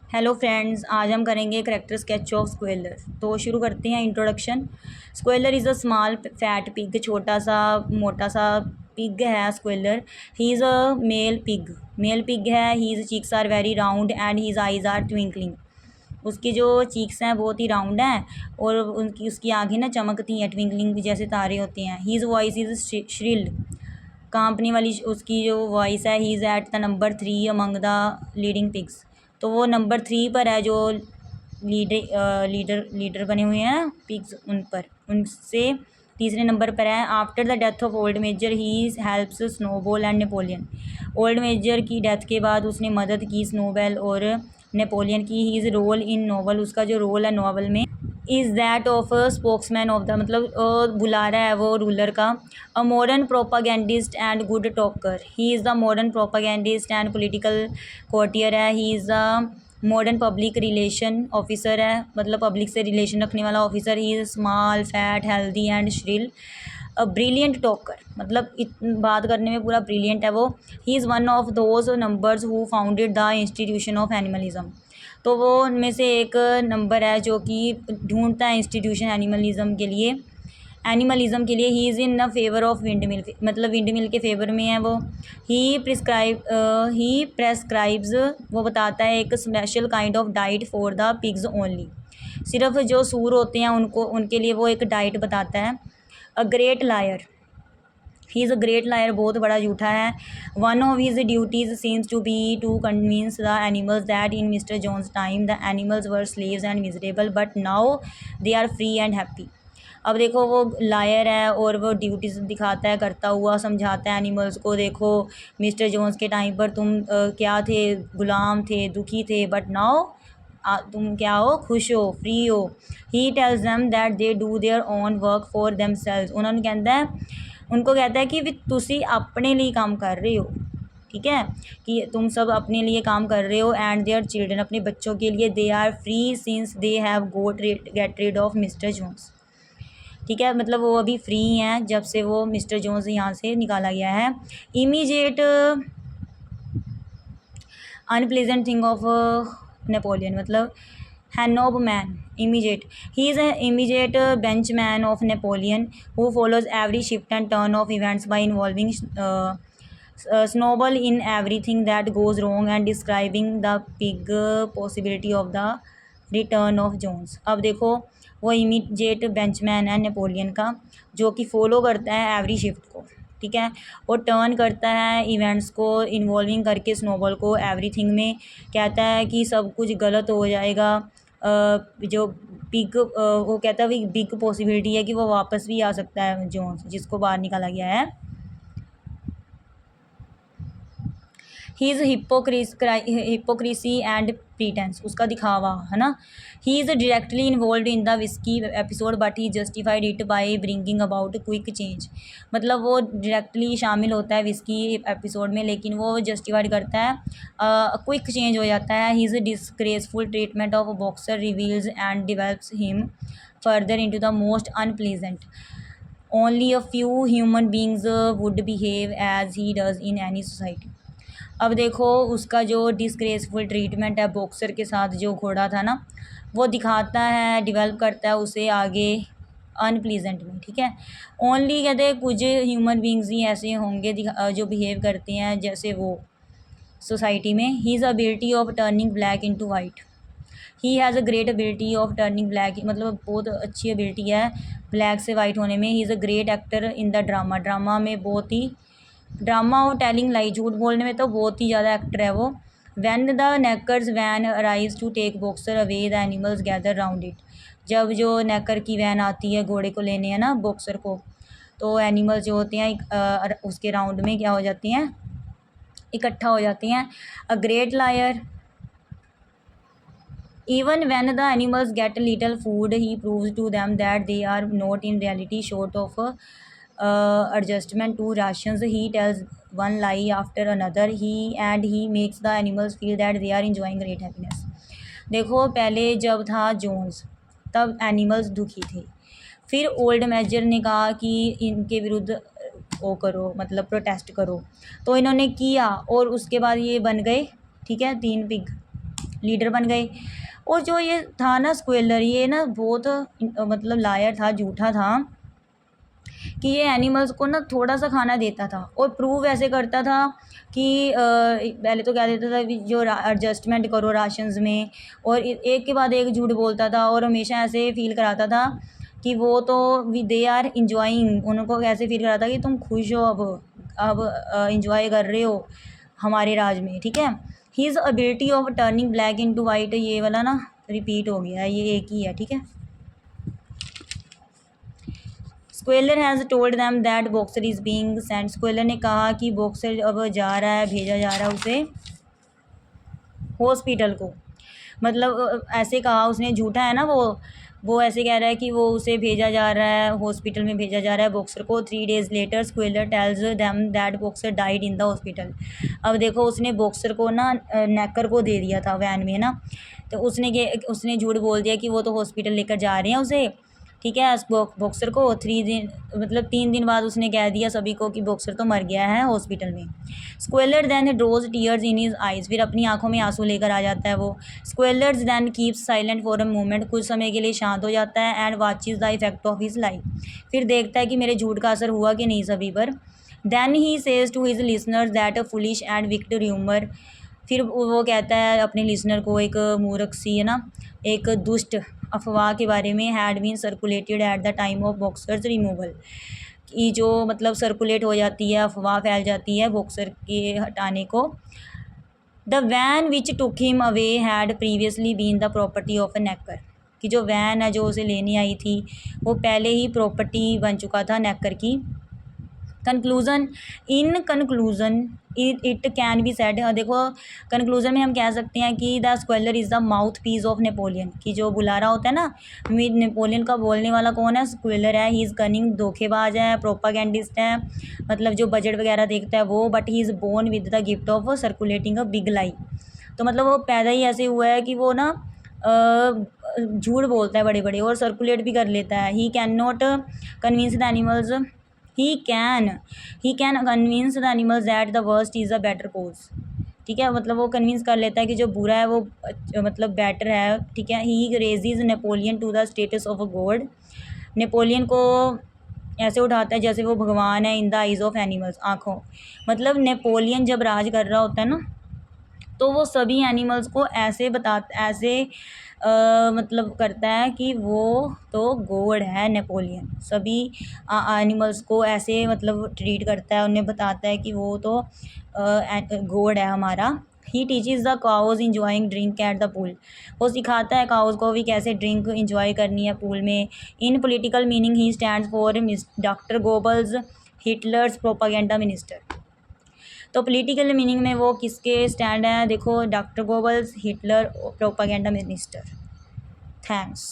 Hello friends, आज हम करेंगे करेक्टर स्केच ऑफ स्क्वेलर। तो शुरू करते हैं। Introduction. Squealer is a small fat pig. छोटा सा मोटा सा पिग है Squealer. He is a male pig है। His cheeks are very round and his eyes are twinkling. उसकी जो चीक्स हैं बहुत ही राउंड हैं और उसकी आँखें ना चमकती हैं, ट्विंकलिंग जैसे तारे होते हैं। His voice is shrilled. कांपने वाली उसकी जो वॉइस है। He is at the number 3 among the leading pigs. तो वो नंबर 3 पर है, जो लीडर बने हुए हैं पिग्स, उन पर उनसे तीसरे नंबर पर है। After the death of old Major he helps Snowball and Napoleon. Old Major की डेथ के बाद उसने मदद की स्नोबॉल और नेपोलियन की। He is role in novel. उसका जो रोल है नॉवल में is that of spokesman of the, मतलब बुलारा है वो रूलर का। A modern propagandist and good talker. He is the modern propagandist and political courtier है। He is the modern public relation officer है, मतलब पब्लिक से रिलेशन रखने वाला officer. He is small fat healthy and shrill. A brilliant talker, मतलब बात करने में पूरा ब्रिलियंट है वो। He is one of those numbers who founded the institution of animalism. तो वो उनमें से एक नंबर है जो कि ढूंढता है इंस्टीट्यूशन एनिमलिज्म के लिए। He is in the favour of wind mill, मतलब विंड मिल के फेवर में है वो। ही प्रेस्क्राइब्स, वो बताता है एक special kind of diet for the pigs only. सिर्फ जो सूर होते हैं उनको, उनके लिए वो एक डाइट बताता है। A great liar. He is a great liar, बहुत बड़ा झूठा है। One of his duties seems to be to convince the animals that in mister Jones time the animals were slaves and miserable but now they are free and happy. अब देखो वो lawyer है और वो ड्यूटीज दिखाता है, करता हुआ समझाता है एनिमल्स को। देखो मिस्टर जोन्स के टाइम पर तुम क्या थे, गुलाम थे, दुखी थे, बट नाउ तुम क्या हो, खुश हो, फ्री हो। He tells them that they do their own work for themselves. उनको कहता है कि भी तुसी अपने लिए काम कर रहे हो, ठीक है, कि तुम सब अपने लिए काम कर रहे हो। एंड देयर चिल्ड्रन, अपने बच्चों के लिए। They are free since they have get rid of mister Jones. ठीक है, मतलब वो अभी फ्री हैं जब से वो मिस्टर जोन्स यहाँ से निकाला गया है। Immediate unpleasant thing of Napoleon, मतलब henchman immediate. He is immediate henchman of Napoleon who follows every shift and turn of events by involving snowball in everything that goes wrong and describing the big possibility of the return of Jones। अब देखो वो immediate बेंचमैन है Napoleon का, जो कि follow करता है every shift को, ठीक है, और टर्न करता है इवेंट्स को इन्वॉल्विंग करके स्नोबॉल को एवरीथिंग में। कहता है कि सब कुछ गलत हो जाएगा। जो वो कहता है बिग पॉसिबिलिटी है कि वो वापस भी आ सकता है जोन्स, जिसको बाहर निकाला गया है। ही इज़ हिपोक्रेसी एंड प्रीटेंस, उसका दिखावा है ना। He is directly involve in the whisky episode but he justified it by bringing about quick change. मतलब वो डायरेक्टली शामिल होता है विस्की एपिसोड में, लेकिन वो जस्टिफाइड करता है, क्विक चेंज हो जाता है। He is disgraceful treatment of Boxer reveals and develops him further into the most unpleasant. Only a few human beings would behave as he does in any society. अब देखो उसका जो disgraceful treatment है boxer के साथ, जो घोड़ा था ना, वो दिखाता है, डेवलप करता है उसे आगे अनप्लीजेंट में, ठीक है। ओनली कहते हैं कुछ ह्यूमन बींग्स ही ऐसे होंगे जो बिहेव करते हैं जैसे वो सोसाइटी में। He is ability of turning black into white. He has a great ability of turning black, मतलब बहुत अच्छी एबिलिटी है ब्लैक से वाइट होने में। ही is a great actor in the drama में बहुत ही, ड्रामा और टेलिंग लाई, झूठ बोलने में तो बहुत ही ज़्यादा एक्टर है वो। When the knackers van arrives to take Boxer away the animals gather round it. जब जो नेकर की वैन आती है घोड़े को लेने, है ना, बॉक्सर को, तो एनिमल्स जो होते हैं उसके राउंड में क्या हो जाती हैं, इकट्ठा हो जाती हैं। अ great lawyer. Even when the animals get little food, he proves to them that they are not in reality short of adjustment to rations. He tells one lie after another. He makes the animals feel that they are enjoying great happiness. देखो पहले जब था Jones तब animals दुखी थे। फिर old major ने कहा कि इनके विरुद्ध वो करो, मतलब प्रोटेस्ट करो, तो इन्होंने किया और उसके बाद ये बन गए, ठीक है, 3 पिग। लीडर बन गए। और जो ये था ना स्क्वेलर, ये ना बहुत मतलब लायर था, झूठा था कि ये एनिमल्स को ना थोड़ा सा खाना देता था और प्रूव ऐसे करता था कि पहले तो क्या देता था कि जो एडजस्टमेंट करो राशंस में, और एक के बाद एक झूठ बोलता था और हमेशा ऐसे फील कराता था कि वो तो दे आर इंजॉइंग, उनको कैसे फील कराता कि तुम खुश हो, अब इंजॉय कर रहे हो हमारे राज में, ठीक है। His ability of turning black into white, ये वाला ना रिपीट हो गया है, ये एक ही है, ठीक है। Squealer has told them that Boxer is being sent, Squealer ने कहा कि बॉक्सर अब जा रहा है, भेजा जा रहा है उसे हॉस्पिटल को। मतलब ऐसे कहा उसने, झूठा है ना वो ऐसे कह रहा है कि वो उसे भेजा जा रहा है, हॉस्पिटल में भेजा जा रहा है बॉक्सर को। 3 days later Squealer tells them that Boxer died in the hospital. अब देखो उसने बॉक्सर को ना नेकर को दे दिया था वैन में ना, तो उसने झूठ बोल दिया कि वो तो हॉस्पिटल लेकर जा रहे हैं उसे, ठीक है, बॉक्सर को। 3 दिन मतलब 3 दिन बाद उसने कह दिया सभी को कि बॉक्सर तो मर गया है हॉस्पिटल में। Squealer then draws tears in his eyes, फिर अपनी आंखों में आंसू लेकर आ जाता है वो। Squealer's then keeps silent for a moment, कुछ समय के लिए शांत हो जाता है। And watches the effect of his life, फिर देखता है कि मेरे झूठ का असर हुआ कि नहीं सभी पर। Then he says to his listeners that a foolish and wicked rumour, फिर वो कहता है अपने लिसनर को, एक मूर्ख सी है ना, एक दुष्ट अफवाह के बारे में, had been circulated at the time of Boxer's removal, कि जो मतलब सर्कुलेट हो जाती है, अफवाह फैल जाती है बॉक्सर के हटाने को। The van which took him away had previously been the property of a knacker, कि जो वैन है जो उसे लेने आई थी वो पहले ही प्रॉपर्टी बन चुका था नेकर की। Conclusion, in conclusion it can be said, देखो कंक्लूज़न में हम कह सकते हैं कि the Squealer is the mouthpiece of Napoleon, कि जो बुला रहा होता है ना नेपोलियन का बोलने वाला कौन है, स्क्वेलर है। ही इज़ कनिंग, धोखेबाज है, प्रोपागेंडिस्ट है, मतलब जो बजट वगैरह देखता है वो। But he is born with the gift of circulating a big lie, तो मतलब वो पैदा ही ऐसे हुआ है कि वो ना झूठ बोलता है बड़े बड़े और सर्कुलेट भी कर लेता है। He cannot convince the animals, he can convince the animals that the worst is a better cause, ठीक है, मतलब वो कन्विंस कर लेता है कि जो बुरा है वो मतलब बेटर है, ठीक है। He raises Napoleon to the status of a god, Napoleon को ऐसे उठाता है जैसे वो भगवान है in the eyes of animals, आँखों, मतलब नेपोलियन जब राज कर रहा होता है ना तो वो सभी एनिमल्स को ऐसे ऐसे मतलब करता है कि वो तो गॉड है नेपोलियन, सभी एनिमल्स को ऐसे मतलब ट्रीट करता है, उन्हें बताता है कि वो तो गॉड है हमारा। He teaches the cows enjoying drink at the pool, वो सिखाता है काउज को भी कैसे ड्रिंक इंजॉय करनी है पूल में। इन political meaning he stands for doctor Goebbels, Hitler's propaganda minister, तो पॉलिटिकल मीनिंग में वो किसके स्टैंड हैं, देखो doctor Goebbels, Hitler, propaganda minister. Thanks.